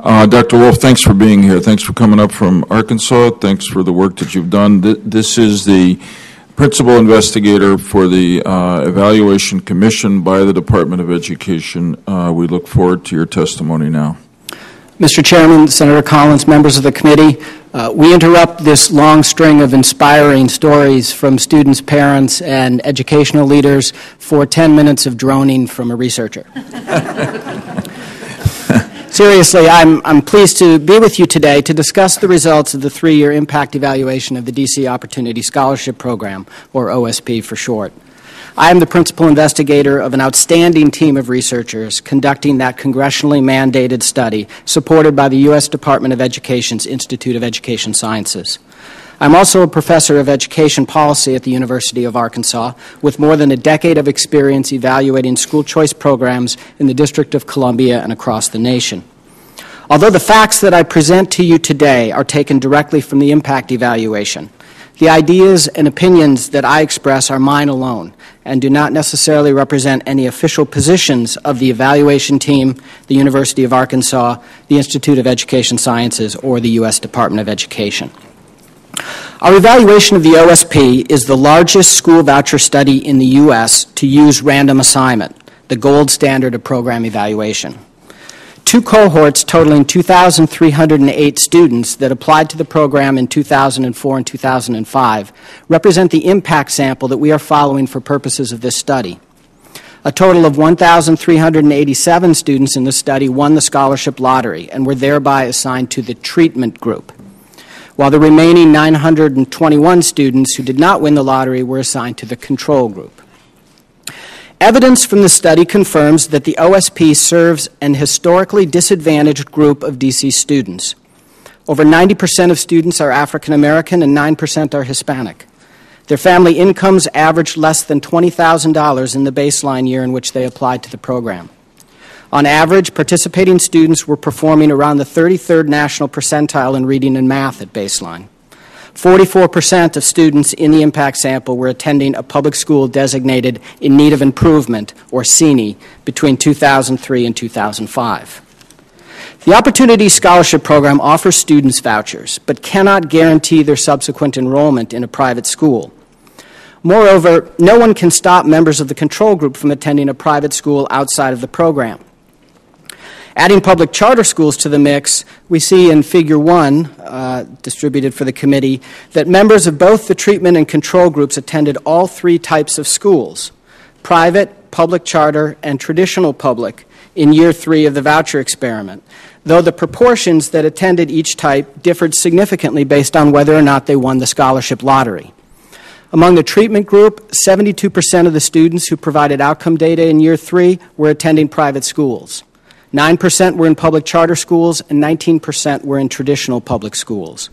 Dr. Wolf, thanks for being here. Thanks for coming up from Arkansas. Thanks for the work that you've done. This is the principal investigator for the Evaluation Commission by the Department of Education. We look forward to your testimony now. Mr. Chairman, Senator Collins, members of the committee, we interrupt this long string of inspiring stories from students, parents, and educational leaders for 10 minutes of droning from a researcher. Seriously, I'm pleased to be with you today to discuss the results of the 3-year impact evaluation of the DC Opportunity Scholarship Program, or OSP for short. I am the principal investigator of an outstanding team of researchers conducting that congressionally mandated study supported by the U.S. Department of Education's Institute of Education Sciences. I'm also a professor of education policy at the University of Arkansas with more than a decade of experience evaluating school choice programs in the District of Columbia and across the nation. Although the facts that I present to you today are taken directly from the impact evaluation, the ideas and opinions that I express are mine alone and do not necessarily represent any official positions of the evaluation team, the University of Arkansas, the Institute of Education Sciences, or the U.S. Department of Education. Our evaluation of the OSP is the largest school voucher study in the U.S. to use random assignment, the gold standard of program evaluation. 2 cohorts totaling 2,308 students that applied to the program in 2004 and 2005 represent the impact sample that we are following for purposes of this study. A total of 1,387 students in the study won the scholarship lottery and were thereby assigned to the treatment group, while the remaining 921 students who did not win the lottery were assigned to the control group. Evidence from the study confirms that the OSP serves an historically disadvantaged group of DC students. Over 90% of students are African American and 9% are Hispanic. Their family incomes averaged less than $20,000 in the baseline year in which they applied to the program. On average, participating students were performing around the 33rd national percentile in reading and math at baseline. 44% of students in the impact sample were attending a public school designated in need of improvement, or CNE, between 2003 and 2005. The Opportunity Scholarship Program offers students vouchers, but cannot guarantee their subsequent enrollment in a private school. Moreover, no one can stop members of the control group from attending a private school outside of the program. Adding public charter schools to the mix, we see in Figure 1, distributed for the committee, that members of both the treatment and control groups attended all 3 types of schools, private, public charter, and traditional public, in Year 3 of the voucher experiment, though the proportions that attended each type differed significantly based on whether or not they won the scholarship lottery. Among the treatment group, 72% of the students who provided outcome data in Year 3 were attending private schools. 9% were in public charter schools, and 19% were in traditional public schools.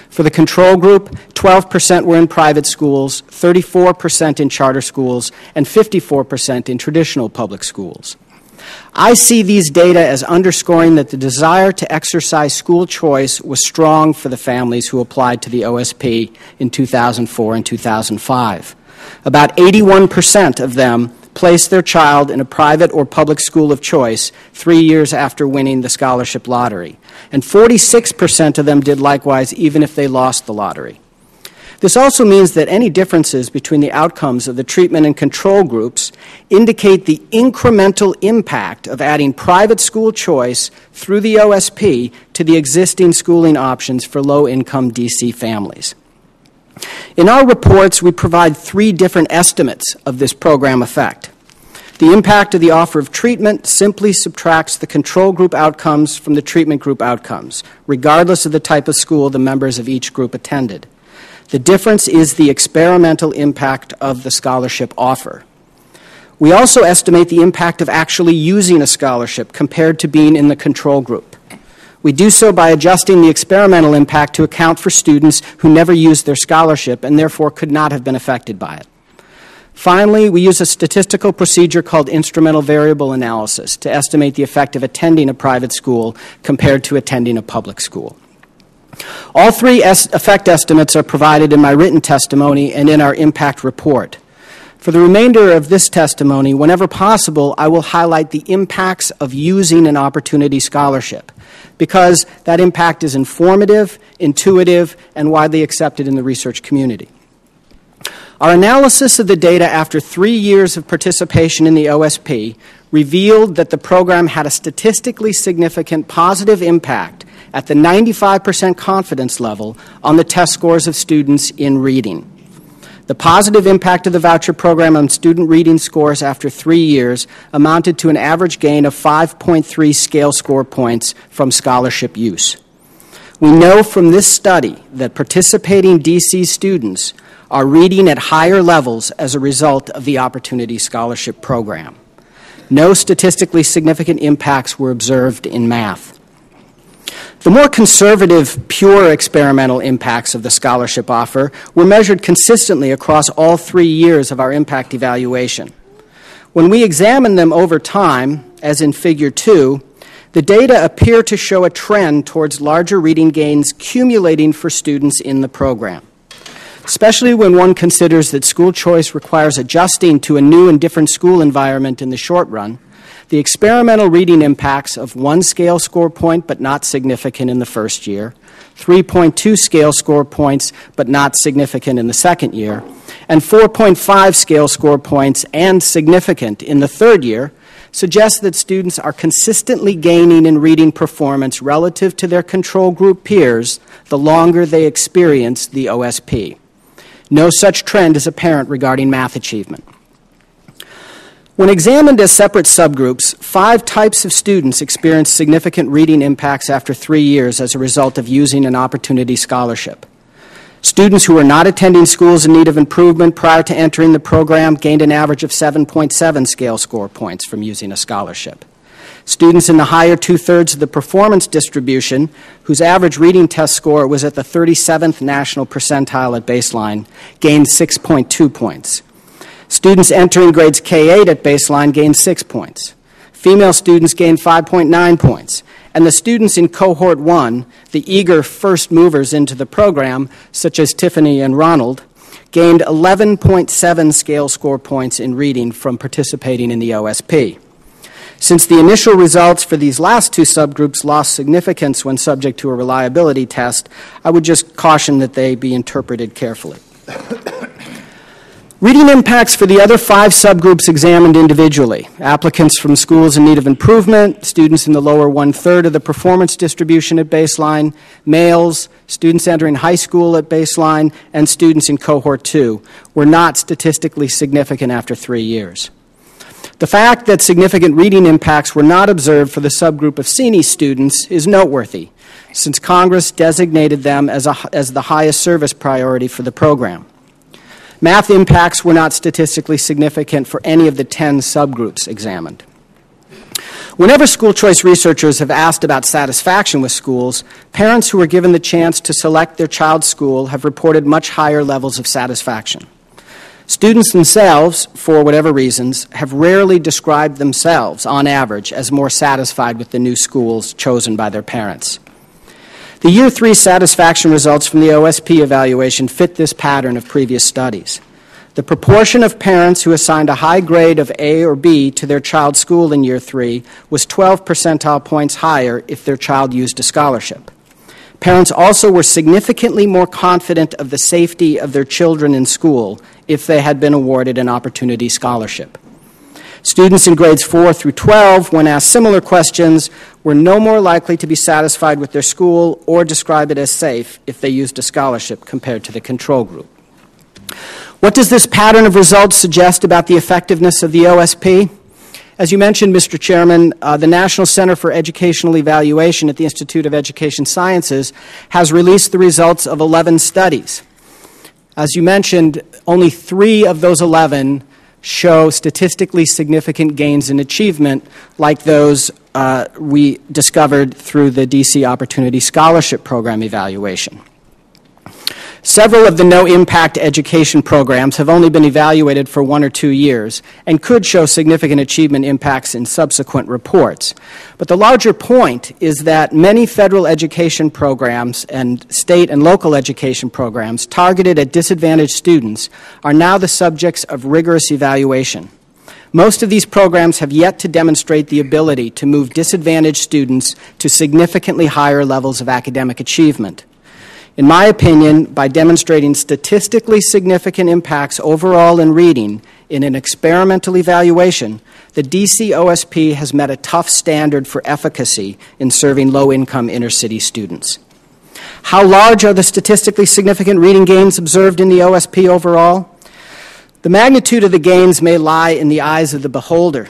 For the control group, 12% were in private schools, 34% in charter schools, and 54% in traditional public schools. I see these data as underscoring that the desire to exercise school choice was strong for the families who applied to the OSP in 2004 and 2005. About 81% of them placed their child in a private or public school of choice 3 years after winning the scholarship lottery, and 46% of them did likewise even if they lost the lottery. This also means that any differences between the outcomes of the treatment and control groups indicate the incremental impact of adding private school choice through the OSP to the existing schooling options for low-income DC families. In our reports, we provide 3 different estimates of this program effect. The impact of the offer of treatment simply subtracts the control group outcomes from the treatment group outcomes, regardless of the type of school the members of each group attended. The difference is the experimental impact of the scholarship offer. We also estimate the impact of actually using a scholarship compared to being in the control group. We do so by adjusting the experimental impact to account for students who never used their scholarship and therefore could not have been affected by it. Finally, we use a statistical procedure called instrumental variable analysis to estimate the effect of attending a private school compared to attending a public school. All 3 effect estimates are provided in my written testimony and in our impact report. For the remainder of this testimony, whenever possible, I will highlight the impacts of using an opportunity scholarship, because that impact is informative, intuitive, and widely accepted in the research community. Our analysis of the data after 3 years of participation in the OSP revealed that the program had a statistically significant positive impact at the 95% confidence level on the test scores of students in reading. The positive impact of the voucher program on student reading scores after 3 years amounted to an average gain of 5.3 scale score points from scholarship use. We know from this study that participating DC students are reading at higher levels as a result of the Opportunity Scholarship Program. No statistically significant impacts were observed in math. The more conservative, pure experimental impacts of the scholarship offer were measured consistently across all 3 years of our impact evaluation. When we examined them over time, as in Figure 2, the data appear to show a trend towards larger reading gains accumulating for students in the program. Especially when one considers that school choice requires adjusting to a new and different school environment in the short run, the experimental reading impacts of 1 scale score point but not significant in the first year, 3.2 scale score points but not significant in the second year, and 4.5 scale score points and significant in the third year suggest that students are consistently gaining in reading performance relative to their control group peers the longer they experience the OSP. No such trend is apparent regarding math achievement. When examined as separate subgroups, 5 types of students experienced significant reading impacts after 3 years as a result of using an Opportunity Scholarship. Students who were not attending schools in need of improvement prior to entering the program gained an average of 7.7 scale score points from using a scholarship. Students in the higher 2/3 of the performance distribution, whose average reading test score was at the 37th national percentile at baseline, gained 6.2 points. Students entering grades K-8 at baseline gained 6 points. Female students gained 5.9 points. And the students in Cohort 1, the eager first movers into the program, such as Tiffany and Ronald, gained 11.7 scale score points in reading from participating in the OSP. Since the initial results for these last 2 subgroups lost significance when subject to a reliability test, I would just caution that they be interpreted carefully. Reading impacts for the other 5 subgroups examined individually: applicants from schools in need of improvement, students in the lower 1/3 of the performance distribution at baseline, males, students entering high school at baseline, and students in Cohort 2, were not statistically significant after 3 years. The fact that significant reading impacts were not observed for the subgroup of CNE students is noteworthy, since Congress designated them as the highest service priority for the program. Math impacts were not statistically significant for any of the 10 subgroups examined. Whenever school choice researchers have asked about satisfaction with schools, parents who were given the chance to select their child's school have reported much higher levels of satisfaction. Students themselves, for whatever reasons, have rarely described themselves, on average, as more satisfied with the new schools chosen by their parents. The Year 3 satisfaction results from the OSP evaluation fit this pattern of previous studies. The proportion of parents who assigned a high grade of A or B to their child's school in Year 3 was 12 percentile points higher if their child used a scholarship. Parents also were significantly more confident of the safety of their children in school if they had been awarded an Opportunity Scholarship. Students in grades 4 through 12, when asked similar questions, were no more likely to be satisfied with their school or describe it as safe if they used a scholarship compared to the control group. What does this pattern of results suggest about the effectiveness of the OSP? As you mentioned, Mr. Chairman, the National Center for Educational Evaluation at the Institute of Education Sciences has released the results of 11 studies. As you mentioned, only 3 of those 11 show statistically significant gains in achievement like those we discovered through the DC Opportunity Scholarship Program evaluation. Several of the no-impact education programs have only been evaluated for 1 or 2 years and could show significant achievement impacts in subsequent reports. But the larger point is that many federal education programs and state and local education programs targeted at disadvantaged students are now the subjects of rigorous evaluation. Most of these programs have yet to demonstrate the ability to move disadvantaged students to significantly higher levels of academic achievement. In my opinion, by demonstrating statistically significant impacts overall in reading in an experimental evaluation, the DC OSP has met a tough standard for efficacy in serving low-income inner-city students. How large are the statistically significant reading gains observed in the OSP overall? The magnitude of the gains may lie in the eyes of the beholder.